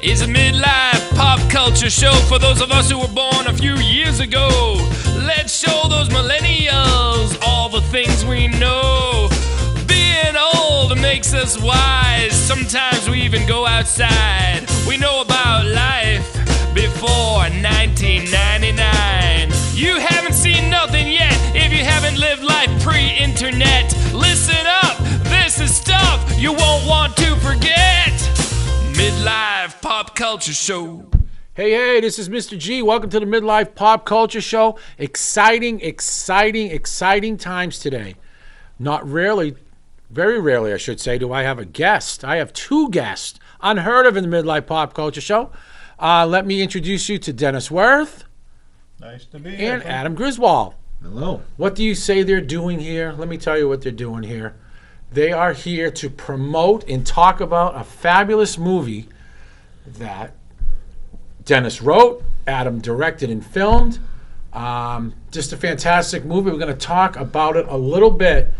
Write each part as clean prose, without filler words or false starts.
is a midlife pop culture show for those of us who were born a few years ago. Let's show those millennials all the things we know. Being old makes us wise. Sometimes we even go outside. We know about life before 1999. You haven't seen nothing yet if you haven't lived life pre-internet. Listen up, this is stuff you won't want to forget. Midlife Pop Culture Show. Hey, this is Mr. G. Welcome to the Midlife Pop Culture Show. Exciting times today. Not rarely, very rarely I should say, do I have a guest. I have two guests, unheard of in the Midlife Pop Culture Show. Let me introduce you to Dennis Wirth. Nice to be here. And Adam Griswold. Hello. What do you say they're doing here? Let me tell you what they're doing here. They are here to promote and talk about a fabulous movie that Dennis wrote, Adam directed and filmed. Just a fantastic movie. We're going to talk about it a little bit.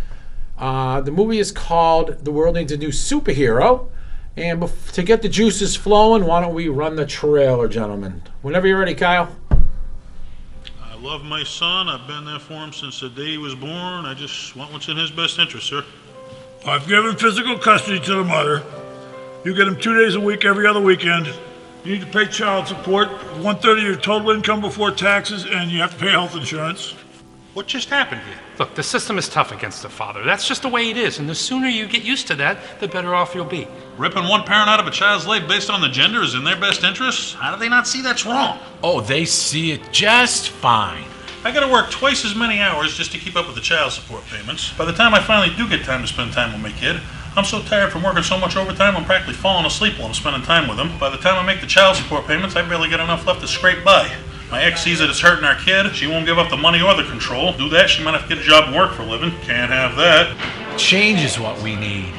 The movie is called The World Needs a New Superhero. And to get the juices flowing, why don't we run the trailer, gentlemen? Whenever you're ready, Kyle. I love my son. I've been there for him since the day he was born. I just want what's in his best interest, sir. I've given physical custody to the mother. You get him 2 days a week, every other weekend. You need to pay child support, 1/3 of your total income before taxes, and you have to pay health insurance. What just happened here? Look, the system is tough against the father. That's just the way it is, and the sooner you get used to that, the better off you'll be. Ripping one parent out of a child's life based on the gender is in their best interest? How do they not see that's wrong? Oh, they see it just fine. I gotta work twice as many hours just to keep up with the child support payments. By the time I finally do get time to spend time with my kid, I'm so tired from working so much overtime I'm practically falling asleep while I'm spending time with him. By the time I make the child support payments, I barely get enough left to scrape by. My ex sees that it's hurting our kid. She won't give up the money or the control. Do that, she might have to get a job and work for a living. Can't have that. Change is what we need.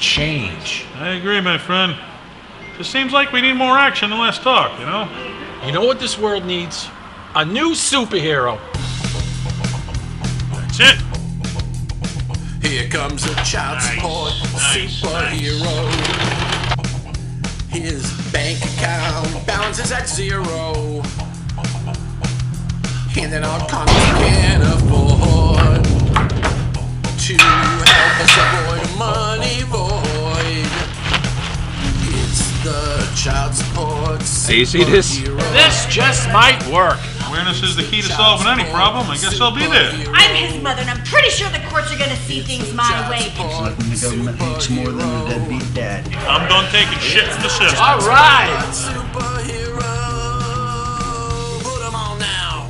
Change. I agree, my friend. Just seems like we need more action and less talk, you know? You know what this world needs? A new superhero. That's it. Here comes a child support superhero. His bank account balance is at zero. Handing out condoms he can't afford to help us avoid a money void. It's the child support superhero. Do you see this? This just might work. Awareness is the key to solving any problem. I guess I'll be there. I'm his mother, and I'm pretty sure the courts are gonna see things my way. It's like when the government hates more than a deadbeat dad. I'm done taking shit from the system. All right. Superhero. Put 'em on now.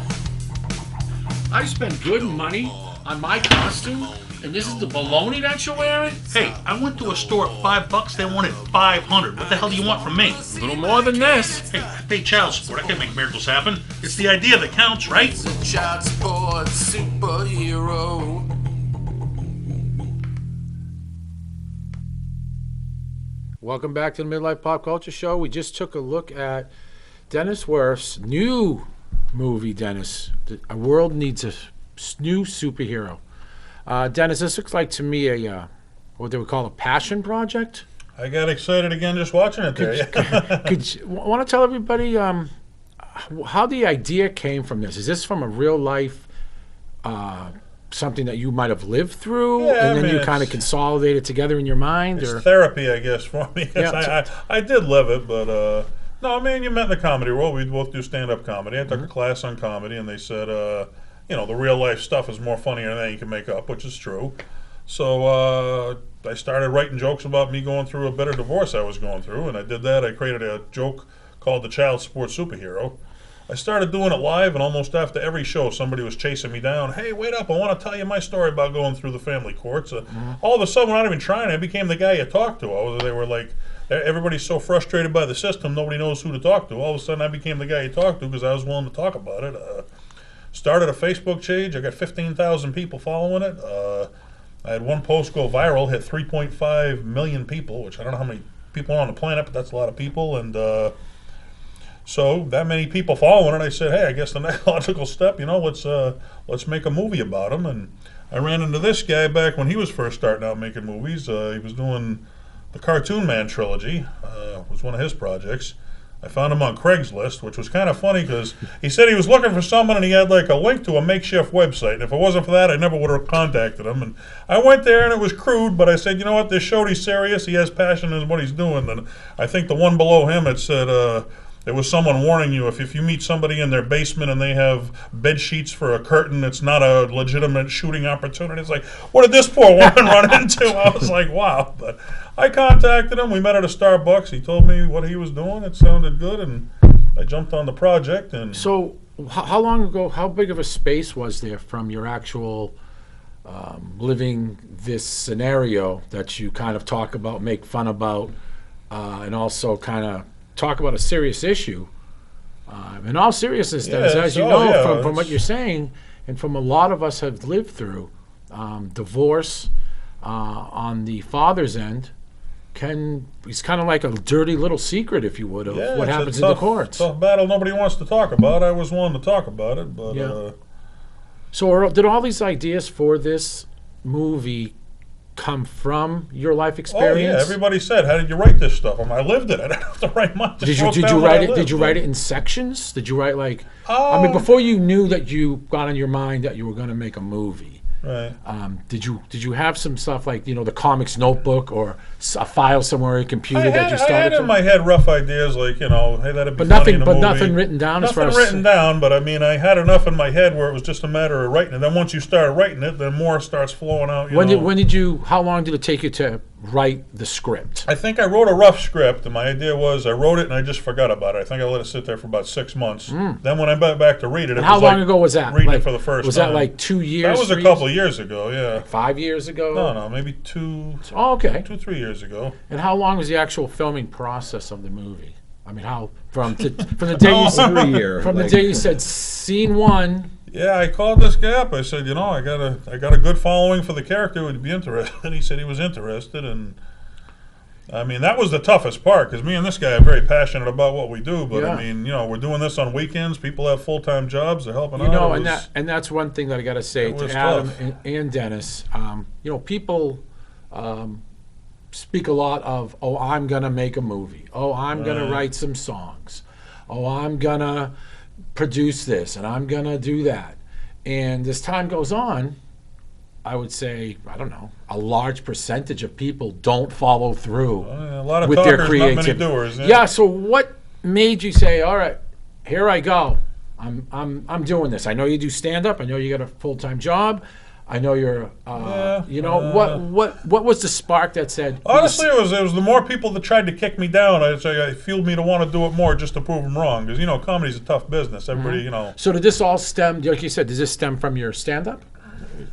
I spent good money on my costume, and this is the baloney that you're wearing? Hey, I went to a store at $5. They wanted $500. What the hell do you want from me? A little more than this. Hey, I pay child support. I can't make miracles happen. It's the idea that counts, right? It's a child support superhero. Welcome back to the Midlife Pop Culture Show. We just took a look at Dennis Wirth's new movie, Dennis. A World Needs a New Superhero. Dennis, this looks like to me a what they would call a passion project. I got excited again just watching it there. Could you want to tell everybody how the idea came from this? Is this from a real life something that you might have lived through, and then you kind of consolidate it together in your mind? It's or therapy, I guess, for me. Yeah, I did live it, but no, man, you met in the comedy world. We both do stand-up comedy. I took a class on comedy, and they said, the real life stuff is more funnier than you can make up, which is true. So I started writing jokes about me going through a bitter divorce I was going through, and I did that. I created a joke called the Child Support Superhero. I started doing it live, and almost after every show, somebody was chasing me down. Hey, wait up, I want to tell you my story about going through the family courts. All of a sudden, without even trying, I became the guy you talked to. They were like, everybody's so frustrated by the system, nobody knows who to talk to. All of a sudden, I became the guy you talked to because I was willing to talk about it. Started a Facebook page. I got 15,000 people following it. I had one post go viral, hit 3.5 million people, which I don't know how many people are on the planet, but that's a lot of people. And so that many people following it, I said, hey, I guess the next logical step, let's make a movie about him. And I ran into this guy back when he was first starting out making movies. He was doing the Cartoon Man trilogy, was one of his projects. I found him on Craigslist, which was kind of funny because he said he was looking for someone and he had like a link to a makeshift website. And if it wasn't for that, I never would have contacted him. And I went there and it was crude, but I said, you know what, this showed he's serious. He has passion in what he's doing. And I think the one below him, it said, there was someone warning you if you meet somebody in their basement and they have bed sheets for a curtain, it's not a legitimate shooting opportunity. It's like, what did this poor woman run into? I was like, wow. But I contacted him. We met at a Starbucks. He told me what he was doing. It sounded good, and I jumped on the project. And So how long ago, how big of a space was there from your actual living this scenario that you kind of talk about, make fun about, and also kind of talk about a serious issue? In all seriousness, Dennis, as you know from what you're saying, and from a lot of us have lived through, divorce on the father's end it's kind of like a dirty little secret, if you would, of what happens in the courts. Tough battle nobody wants to talk about. I was willing to talk about it, but So did all these ideas for this movie come from your life experience? Oh yeah, everybody said, "How did you write this stuff?" I lived it. I didn't have to write much. Did you write it? Did you write it in sections? Did you write like? I mean, before you knew that you got in your mind that you were going to make a movie. Right. Did you have some stuff like the comics notebook or a file somewhere on your computer that you started? I had in my head rough ideas like hey, that'd be but funny in a movie. Nothing written down. Nothing written down, but I mean, I had enough in my head where it was just a matter of writing it. Then once you start writing it, then more starts flowing out. How long did it take you to write the script? I think I wrote a rough script, and my idea was I wrote it and I just forgot about it. I think I let it sit there for about 6 months. Then when I went back to read it, how long ago was that? Reading it for the first time. Was that like 2 years? That was a couple of years ago, yeah. Like 5 years ago? No, maybe 2. Oh, okay. 2-3 years ago. And how long was the actual filming process of the movie? I mean, from the day you said the day you said scene 1. Yeah, I called this guy up. I said, I got a good following for the character. Would you be interested? And he said he was interested, and I mean, that was the toughest part because me and this guy are very passionate about what we do. But I mean, we're doing this on weekends. People have full-time jobs. They're helping out. And that's one thing that I got to say to Adam and Dennis. People speak a lot of, oh, I'm gonna make a movie. Oh, I'm gonna write some songs. Oh, I'm gonna produce this, and I'm gonna do that. And as time goes on, I would say, I don't know, a large percentage of people don't follow through with their creativity. Not many doers. Yeah. So what made you say, all right, here I go. I'm doing this. I know you do stand up. I know you got a full-time job. I know you're. What was the spark that said? Honestly, it was the more people that tried to kick me down. I fueled me to want to do it more just to prove them wrong. Because comedy's a tough business. Everybody, So did this all stem? Like you said, does this stem from your stand-up?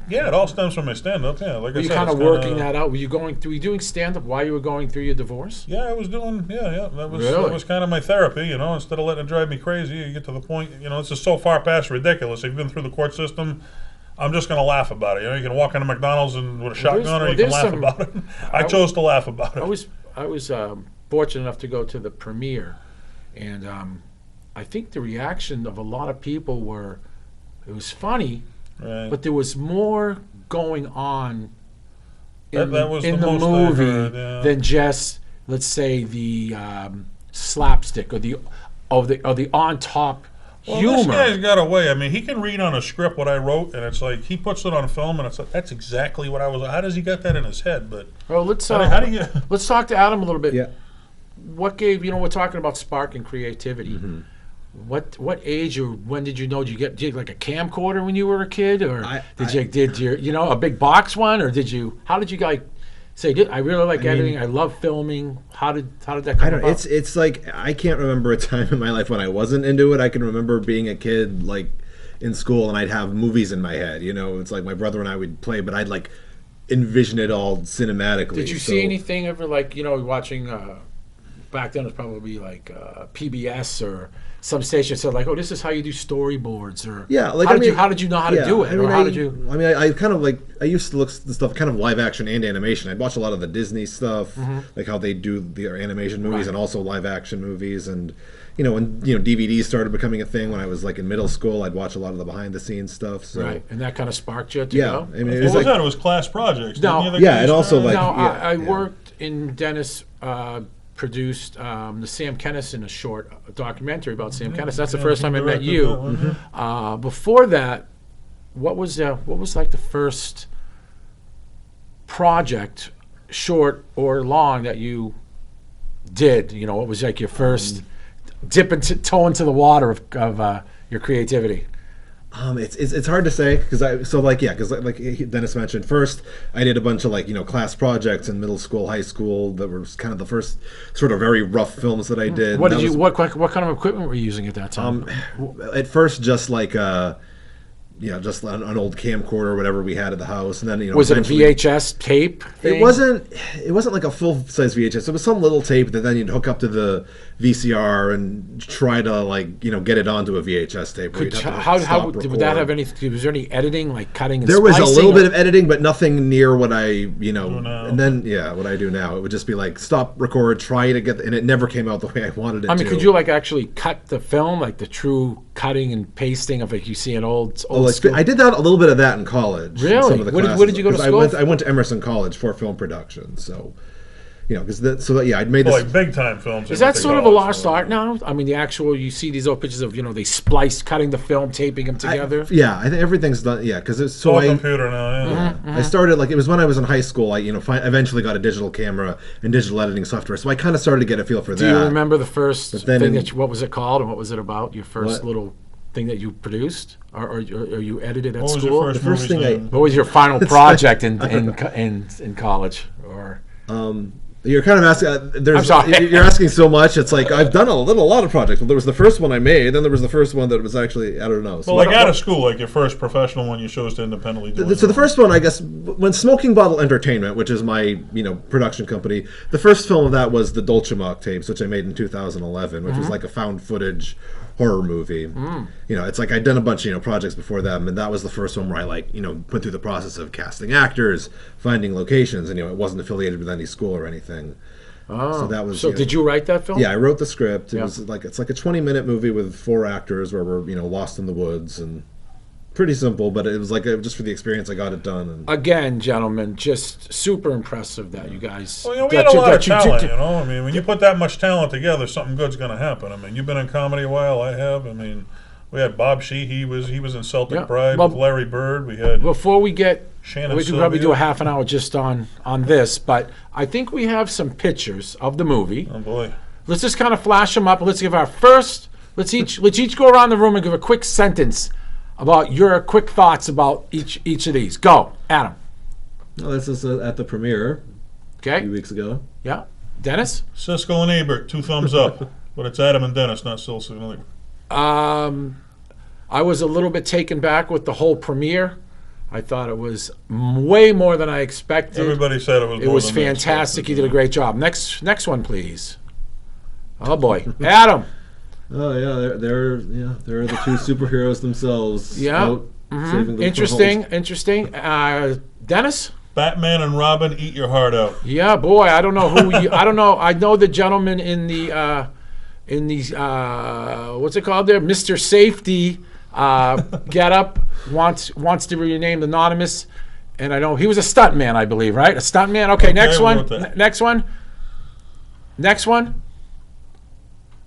Yeah, it all stems from my stand-up. Yeah, like were you kind of working that out? Were you doing stand-up while you were going through your divorce? Yeah, I was doing. Yeah. That was kind of my therapy. Instead of letting it drive me crazy, you get to the point. This is so far past ridiculous. If you've been through the court system, I'm just going to laugh about it. You can walk into McDonald's with a shotgun, or you can laugh about it. I chose to laugh about it. I was fortunate enough to go to the premiere, and I think the reaction of a lot of people it was funny. Right. But there was more going on in that was the most movie than just, let's say, the slapstick or the on top humor. This guy's got a way. I mean, he can read on a script what I wrote, and it's like he puts it on film, and it's like that's exactly what I was. How does he get that in his head? But let's let's talk to Adam a little bit. Yeah. What gave we're talking about spark and creativity. Mm-hmm. What age or when did you know? Did you get like a camcorder when you were a kid, or did you a big box one, or how did you guys say? I really like editing. I love filming. How did that come about? It's like I can't remember a time in my life when I wasn't into it. I can remember being a kid like in school, and I'd have movies in my head. It's like my brother and I would play, but I'd like envision it all cinematically. Did you see anything ever like watching? Back then it was probably like PBS or some station said like, oh, this is how you do storyboards, or how did you know how to do it? I kind of I used to look at the stuff kind of live action and animation. I'd watch a lot of the Disney stuff, like how they do their animation movies and also live action movies, and when DVDs started becoming a thing when I was like in middle school, I'd watch a lot of the behind the scenes stuff. So. Right, and that kind of sparked you to go. I mean, it was class projects. I worked in Dennis. produced the Sam Kinison, a short documentary about Sam Kinison. That's the first time I met you. Before that, what was like the first project, short or long, that you did? You know, what was like your first toe into the water of your creativity? It's hard to say because like Dennis mentioned, first I did a bunch of class projects in middle school, high school that were kind of the first sort of very rough films that I did. What kind of equipment were you using at that time? At first, just just an old camcorder or whatever we had at the house, and then was it a VHS tape thing? It wasn't like a full size VHS. It was some little tape that then you'd hook up to the VCR and try to get it onto a VHS tape. How would that have anything? Was there any editing, like cutting? And there was a little bit of editing, but nothing near what I and then what I do now. It would just be like stop, record, try to get, and it never came out the way I wanted it to. I mean, could you actually cut the film, like the true cutting and pasting of you see an old school? I did that a little bit of that in college. Really? Some of the What did you go to school? I went to Emerson College for film production. So, I'd made this big time films. Is that sort of a lost art now? I mean, you see these old pictures of they spliced, cutting the film, taping them together. I think everything's done. Yeah, because it's all computer now. Yeah. I started it was when I was in high school. I eventually got a digital camera and digital editing software, so I kind of started to get a feel for that. Do you remember the first thing what was it called and what was it about? Your first little thing that you produced or you edited at school? The first thing what was your final project in college? Or you're kind of asking. I'm sorry. You're asking so much. It's like I've done a lot of projects. Well, there was the first one I made, then there was the first one that was actually I don't know. So out of school, your first professional one you chose to independently do. So the first one, I guess, when Smoking Bottle Entertainment, which is my production company, the first film of that was the Dolchemok tapes, which I made in 2011, which was like a found footage horror movie. It's like I'd done a bunch of projects before them, and that was the first one where I went through the process of casting actors, finding locations, and it wasn't affiliated with any school or anything. So that was. So did you write that film? Yeah, I wrote the script. It's like a 20-minute movie with 4 actors where we're lost in the woods, and pretty simple, but it was just for the experience I got it done. And again, gentlemen, just super impressive that you guys. Well, we had a lot of talent. I mean, when you put that much talent together, something good's going to happen. I mean, you've been in comedy a while. I have. I mean, we had Bob Shee. He was in Celtic Pride with Larry Bird. We had before we get. Shannon we could probably do a half an hour just on this, but I think we have some pictures of the movie. Oh boy! Let's just kind of flash them up. Let's give our first. Let's each go around the room and give a quick sentence about your quick thoughts about each of these. Go, Adam. Well, this is at the premiere. Okay. A few weeks ago. Yeah. Dennis. Siskel and Ebert, 2 thumbs up, but it's Adam and Dennis, not Siskel and Ebert. I was a little bit taken back with the whole premiere. I thought it was way more than I expected. Everybody said it was. It was fantastic. You did a great job. Next one, please. Oh boy, Adam. Oh yeah, they're the 2 superheroes themselves. Yeah. Saving them Interesting. Dennis. Batman and Robin, eat your heart out. Yeah, boy. I don't know who. I don't know. I know the gentleman in the what's it called there, Mr. Safety. Get up wants to be renamed Anonymous, and I know he was a stuntman, I believe, right? A stuntman. Okay, next one.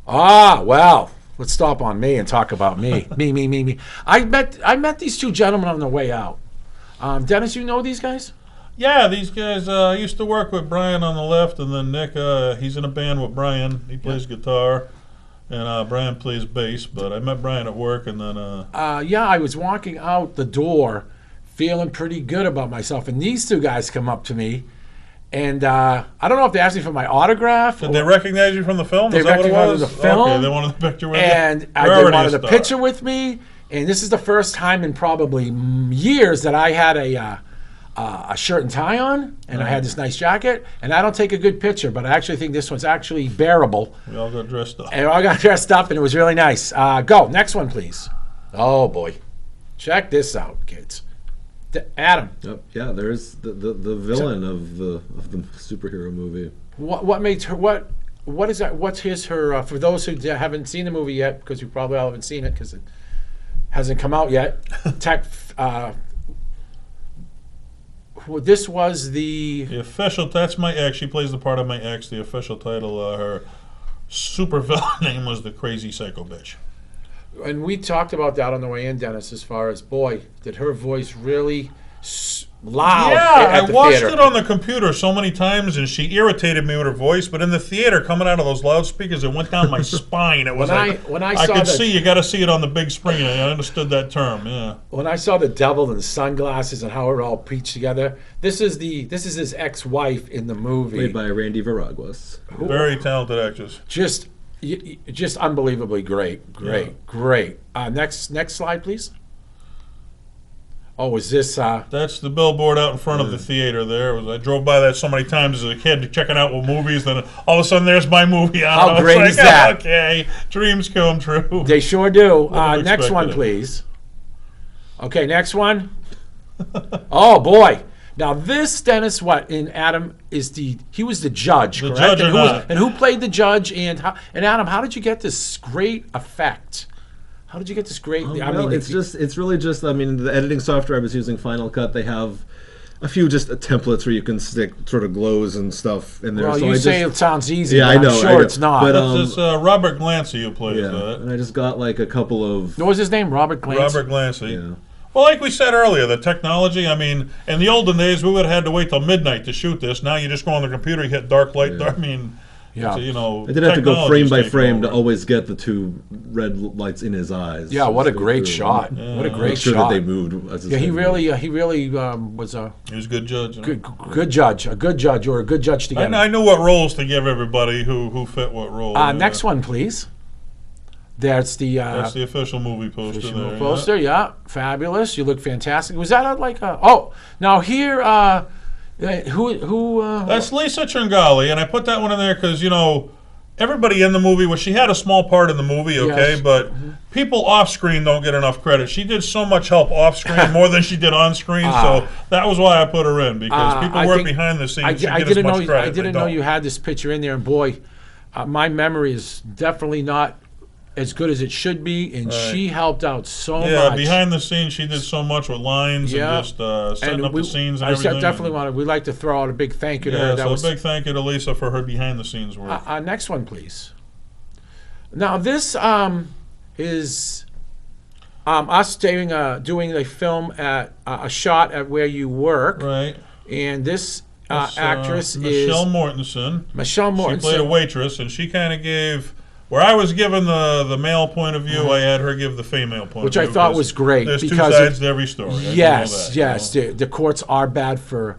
Well, let's stop on me and talk about me. me. I met these 2 gentlemen on the way out. Dennis, you know these guys? Yeah, these guys. I used to work with Brian on the left, and then Nick. He's in a band with Brian. He plays guitar. And Brian plays bass, but I met Brian at work, and then... I was walking out the door feeling pretty good about myself, and these 2 guys come up to me, and I don't know if they asked me for my autograph. Did they recognize you from the film? They recognized the film. Okay, they wanted the picture with you? And they wanted a picture with me, and this is the first time in probably years that I had a shirt and tie on, and I had this nice jacket, and I don't take a good picture, but I actually think this one's actually bearable. We all got dressed up. And I got dressed up, and it was really nice. Go, next one, please. Oh, boy. Check this out, kids. Adam. Yeah, there's the villain of the superhero movie. What made her, what is that, what's her, for those who haven't seen the movie yet, because you probably all haven't seen it, because it hasn't come out yet, this was the official. That's my ex. She plays the part of my ex. The official title, her super villain name was the Crazy Psycho Bitch. And we talked about that on the way in, Dennis, as far as, boy, did her voice really loud at the I watched theater. it on the computer so many times, and she irritated me with her voice. But in the theater, coming out of those loudspeakers, it went down my spine. It was when I I saw could the, see. You got to see it on the big screen. I understood that term. Yeah. When I saw the devil and the sunglasses and how it all preached together, this is his ex-wife in the movie, Played by Randy Viraguas. Very talented actress. Just unbelievably great. Next slide, please. Oh, is this? That's the billboard out in front of the theater there. I drove by that so many times as a kid checking out what movies, then all of a sudden there's my movie on. How great is that? Okay, dreams come true. They sure do. Wouldn't have Next one, expected it. please. Okay, next one. Oh, boy. Now this, Dennis, in Adam, he was the judge, The correct? judge And who played the judge? And Adam, how did you get this great effect? How did you get this great? It's really just. I mean, the editing software I was using, Final Cut, they have a few just templates where you can stick sort of glows and stuff in there. Well, so you say it sounds easy. Yeah, but I know. I'm sure it's not. But It's Robert Glancy who plays that. and I just got like a couple of. What was his name? Robert Glancy. Robert Glancy. Yeah. Well, like we said earlier, the technology, I mean, in the olden days, we would have had to wait till midnight to shoot this. Now you just go on the computer, you hit dark light. I mean, Yeah. I I did have to go frame by frame to always get the two red lights in his eyes. Yeah, So what a just go great through shot! and What a great make sure shot! that they moved. As Yeah, he really was a He was a good judge. good judge, a good judge, or a good judge together. I knew what roles to give everybody who fit what role. Next one, please. That's the official movie poster there. poster. Yeah, fabulous. You look fantastic. Was that now here? Who? That's Lisa Tringali, and I put that one in there because everybody in the movie. Well, she had a small part in the movie, okay, Yes. but people off screen don't get enough credit. She did so much help off screen, more than she did on screen. So that was why I put her in, because people I work think- behind the scenes. I should get didn't as much know. credit. I didn't They know don't. you had this picture in there, and boy, my memory is definitely not as good as it should be, and she helped out so much. Behind the scenes, she did so much with lines Yeah. and just setting up the scenes and I everything. definitely we'd like to throw out a big thank you to her. Yeah, That so was a big thank you to Lisa for her behind the scenes work. next one, please. Now this is us doing a film at a shot at where you work, right? And this That's, actress Michelle is Mortensen. Michelle Mortensen. She played a waitress, and she kind of gave. Where I was given the male point of view, I had her give the female point Which of I view. thought was great. There's two because sides to every story. I do know Yes, that, yes. The courts are bad for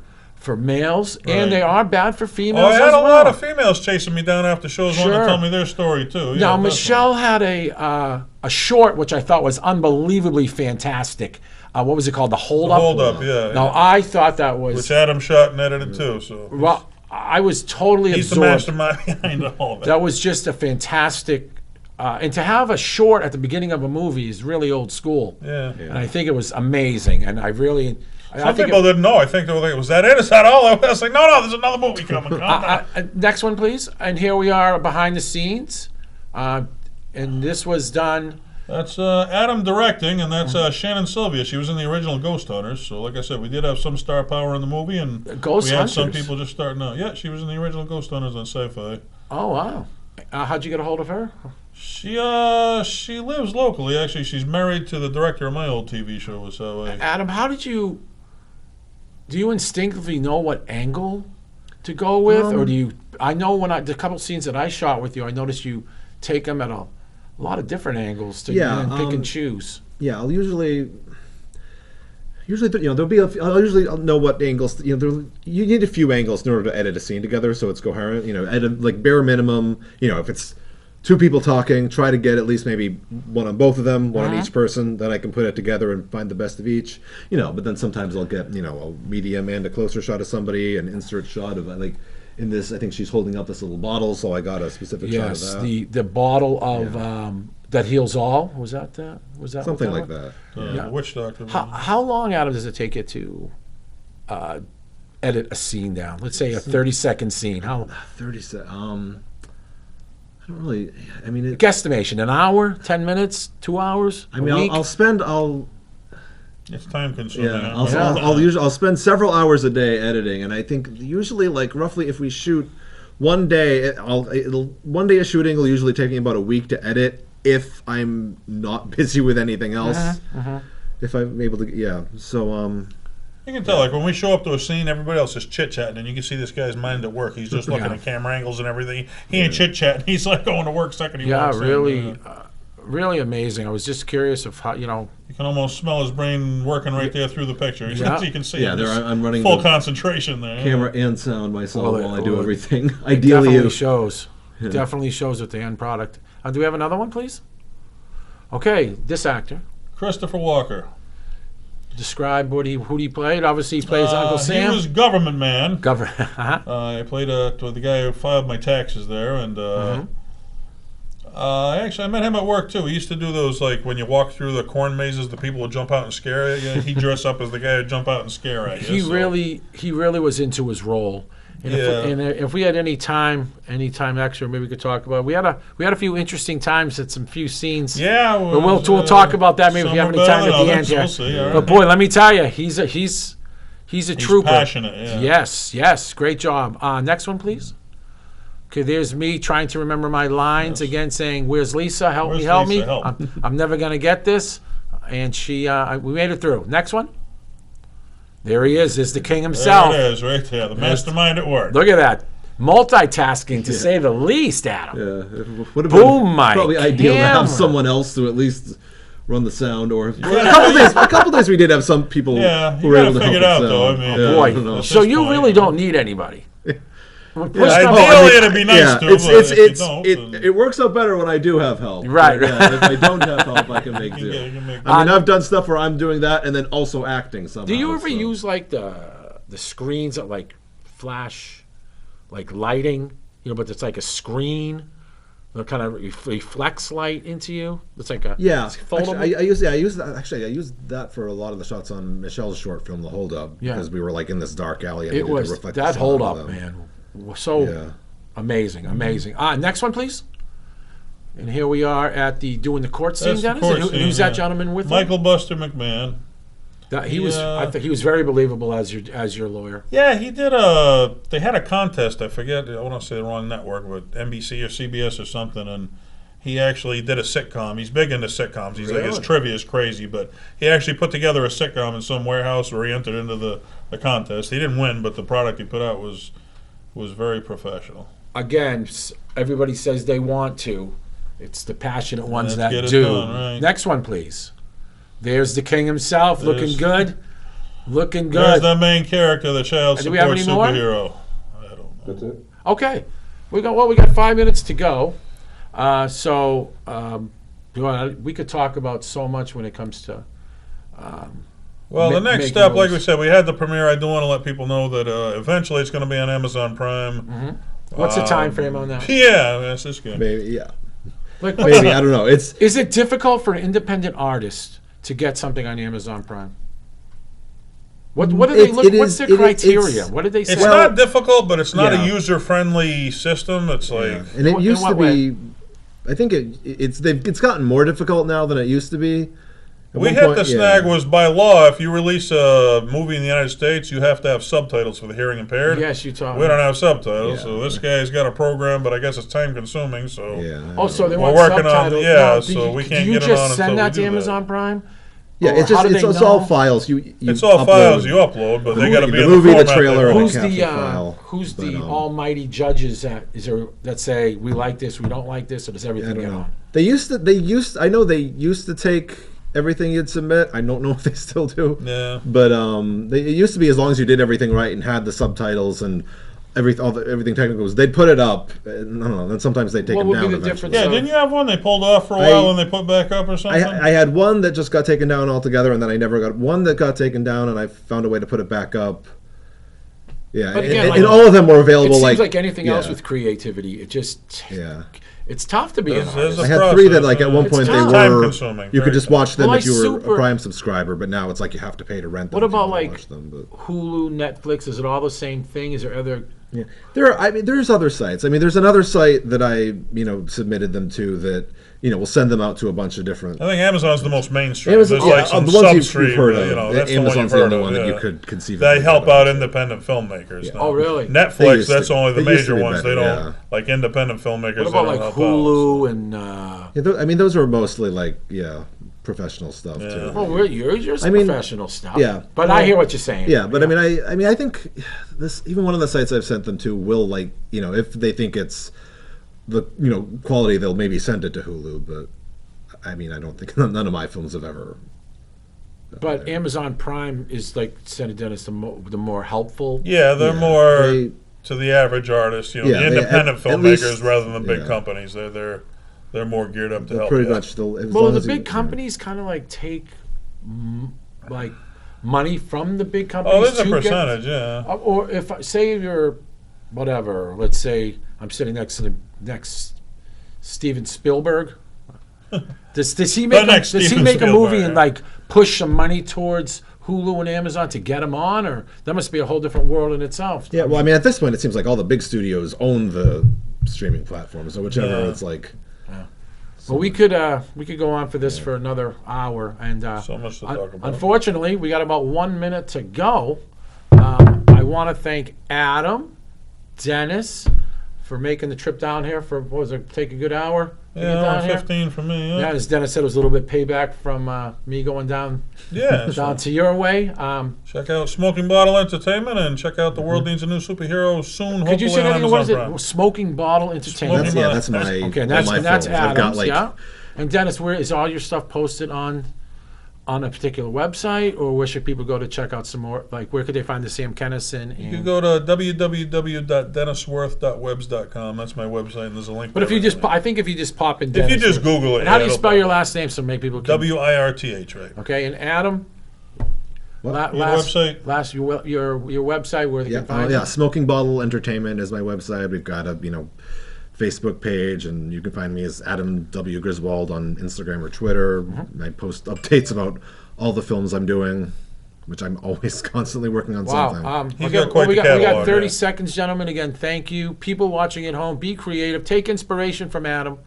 males, Right. and they are bad for Oh, females I had as a well. lot of females chasing me down after shows wanting Sure. to tell me their story, too. Yeah, Now, definitely. Michelle had a short, which I thought was unbelievably fantastic. What was it called? The Hold Up? Hold Up, yeah. Now, I thought that was... Which Adam shot and edited, too. So Well, I was totally he's the absorbed. mastermind behind all of it. That was just a fantastic... and to have a short at the beginning of a movie is really old school. Yeah. And I think it was amazing. And I really... Some people didn't know. I think they were like, was that it? Is that all? I was like, no, there's another movie coming. Next one, please. And here we are behind the scenes. And this was done... That's Adam directing, and that's Shannon Sylvia. She was in the original Ghost Hunters. So, like I said, we did have some star power in the movie, and Ghost we had some Hunters? people just starting out. Yeah, she was in the original Ghost Hunters on Sci-Fi. Oh, wow. How'd you get a hold of her? She lives locally. Actually, she's married to the director of my old TV show. Was Adam, how did you... Do you instinctively know what angle to go with? Or do you... I know the couple scenes that I shot with you, I noticed you take them at a lot of different angles to pick and choose. Yeah, I'll usually there'll be I'll usually know what angles. You need a few angles in order to edit a scene together so it's coherent. Edit like bare minimum. If it's two people talking, try to get at least maybe one on both of them, one on each person. Then I can put it together and find the best of each. But then sometimes I'll get a medium and a closer shot of somebody, an insert shot of like. In this, I think she's holding up this little bottle, so I got a specific shot of that. Yes, the bottle of that heals all. Was that Something what like was? that? Witch Doctor. How long, Adam, does it take you to edit a scene down? Let's say a 30-second scene. How 30 seconds? I don't really. I mean, guesstimation: an hour, 10 minutes, 2 hours. I mean, I'll spend It's time consuming. Yeah, huh? I'll spend several hours a day editing, and I think usually, like roughly, if we shoot one day, one day of shooting will usually take me about a week to edit if I'm not busy with anything else. If I'm able to, yeah. So you can tell, like when we show up to a scene, everybody else is chit chatting, and you can see this guy's mind at work. He's just looking at camera angles and everything. He ain't chit chatting. He's like going to work second he walks in. Really amazing. I was just curious of how, you know. You can almost smell his brain working right there through the picture. You can see I'm running full concentration there. Camera and sound myself while I do everything. It definitely shows. Definitely shows with the end product. Do we have another one, please? Okay, this actor. Christopher Walker. Describe who he played. Obviously, he plays Uncle Sam. He was government man. I played the guy who filed my taxes there, and actually, I met him at work too. He used to do those, like when you walk through the corn mazes, the people would jump out and scare you. He dressed up as the guy who'd jump out and scare at you. He really was into his role. And if we had any time extra, maybe we could talk about. We had a few interesting times at some few scenes. Yeah, but we'll talk about that maybe if we have any time at the end here. We'll see, right. But boy, let me tell you, he's a trooper. Passionate. Yeah. Yes, great job. Next one, please. Okay, there's me trying to remember my lines again, saying, "Where's Lisa? Help me! I'm never gonna get this." And we made it through. Next one. There he is. There's the king himself. There it is, right there. The mastermind at work. Look at that. Multitasking, to say the least, Adam. Yeah. Would have Boom, been Mike. probably ideal to have someone else to at least run the sound, or a couple days we did have some people who were able to help figure it out, though. I mean, so you really don't need anybody. Ideally, it'd be nice to. It works out better when I do have help. Right. If I don't have help, I can make do. I mean, I've done stuff where I'm doing that and then also acting somehow. Do you ever use like the screens that like flash, like lighting? You know, but it's like a screen. That kind of reflects light into you. It's like a Actually, I use that. Actually, I used that for a lot of the shots on Michelle's short film, The Hold Up, because we were like in this dark alley. And it was that Hold Up, man. So amazing. Next one, please. And here we are at doing the court scene, Dennis. Who's that gentleman with Michael Buster McMahon. He was. I think he was very believable as your lawyer. Yeah, he did they had a contest. I forget. I want to say the wrong network, but NBC or CBS or something. And he actually did a sitcom. He's big into sitcoms. He's like, his trivia is crazy, but he actually put together a sitcom in some warehouse where he entered into the contest. He didn't win, but the product he put out was very professional. Again, everybody says they want to. It's the passionate ones that do. Done, right. Next one, please. There's the king himself, looking good. There's the main character, the child support superhero. I don't know. That's it. Okay. We got 5 minutes to go. We could talk about so much when it comes to the next step, like we said, we had the premiere. I do want to let people know that eventually it's going to be on Amazon Prime. Mm-hmm. What's the time frame on that? Yeah, that's just good. Maybe, Like, maybe, I don't know. Is it difficult for an independent artist to get something on Amazon Prime? What do they look? What's their criteria? What did they say? It's not difficult, but it's not a user-friendly system. It's like, and it used to be. I think it's gotten more difficult now than it used to be. We hit the snag was by law, if you release a movie in the United States, you have to have subtitles for the hearing impaired. Yes, you talk. We don't have subtitles, so this guy's got a program, but I guess it's time consuming. So so they we're want working subtitles. on so we can't get it on. Do you just send that to Amazon Prime? Yeah, it's all files. It's all files you upload, but they got to be the movie, the the trailer, and who's the capture file. Who's the almighty judges that say we like this, we don't like this, or does everything get on? I know they used to take everything you'd submit. I don't know if they still do. Yeah. But it used to be as long as you did everything right and had the subtitles and everything technical was, they'd put it up. I don't know. Then sometimes they'd take them down. Yeah, didn't you have one they pulled off for a while and they put back up or something? I had one that just got taken down altogether, and then I never got one that got taken down, and I found a way to put it back up. Yeah, but again, and all of them were available. It seems like anything else with creativity. It just it's tough to be an artist. I had three that at one point they were you could just watch them if you were a Prime subscriber, but now it's like you have to pay to rent them. What about like Hulu, Netflix? Is it all the same thing? Is there other Yeah. There's other sites. I mean, there's another site that I, submitted them to that, will send them out to a bunch of different. I think Amazon's the most mainstream. Amazon, There's like some the ones substream, you've heard of. that's Amazon's the one you've heard only of, one that yeah. you could conceive of. They help out independent filmmakers. Now. Oh, really? Netflix, that's only the they used to major be ones. better, They don't yeah. like independent filmmakers. What about they like don't help Hulu out, and? I mean, those are mostly like professional stuff too. Well, yours professional stuff. Yeah, but I hear what you're saying. Yeah, but I think this, even one of the sites I've sent them to will, like, if they think it's the quality, they'll maybe send it to Hulu. But I mean, I don't think none of my films have ever. But Amazon Prime is like sending Dennis the more helpful. Yeah, they're more to the average artist. The independent filmmakers rather than the big companies. They're more geared up to help. Pretty much. The big companies kind of like take like money from the big companies. Oh, there's a percentage, yeah. Or if say you're whatever, let's say I'm sitting next to Steven Spielberg. Does he make a movie and like push some money towards Hulu and Amazon to get them on, or that must be a whole different world in itself? Yeah, well, I mean, at this point, it seems like all the big studios own the streaming platforms, so whichever it's like. Well, we could go on for this for another hour, and so much to talk about. Unfortunately, we got about 1 minute to go. I want to thank Adam, Dennis, for making the trip down here. Take a good hour? Yeah, 15 for me. Yeah, as Dennis said, it was a little bit payback from me going down. Yeah, down to your way. Check out Smoking Bottle Entertainment and check out The World Needs a New Superhero soon. Could you say anything? What is it? Smoking Bottle Entertainment. That's my. Okay, that's Adam's. I've got, like, yeah. And Dennis, where is all your stuff posted on a particular website, or where should people go to check out some more? Like, where could they find the Sam Kennison? You can go to www.dennisworth.webs.com. That's my website, and there's a link. But if you just pop in, Dennis, if you just Google it, and how do you spell your last name so make people? Wirth, right? Okay, and Adam. Your website. Your website where they can find. Smoking Bottle Entertainment is my website. We've got a Facebook page, and you can find me as Adam W. Griswold on Instagram or Twitter. Mm-hmm. I post updates about all the films I'm doing, which I'm always constantly working on something. We got 30 seconds, gentlemen. Again, thank you. People watching at home, be creative. Take inspiration from Adam.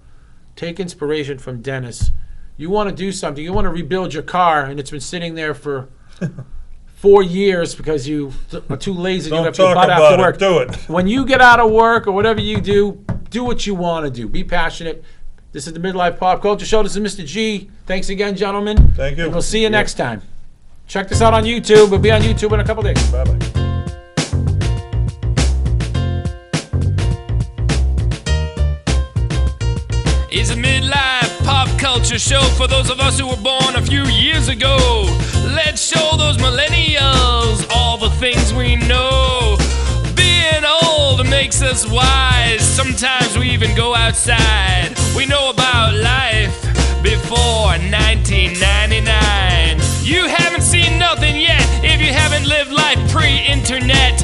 Take inspiration from Dennis. You want to do something. You want to rebuild your car, and it's been sitting there for 4 years because you are too lazy to get up your butt after work. Do it. When you get out of work or whatever you do what you want to do. Be passionate. This is the Midlife Pop Culture Show. This is Mr. G. Thanks again, gentlemen. Thank you. And we'll see you next time. Check this out on YouTube. We'll be on YouTube in a couple days. Bye-bye. It's a Midlife Pop Culture Show for those of us who were born a few years ago. Let's show those millennials all the things we know. Being old makes us wise. Sometimes we even go outside. We know about life before 1999. You haven't seen nothing yet if you haven't lived life pre-internet.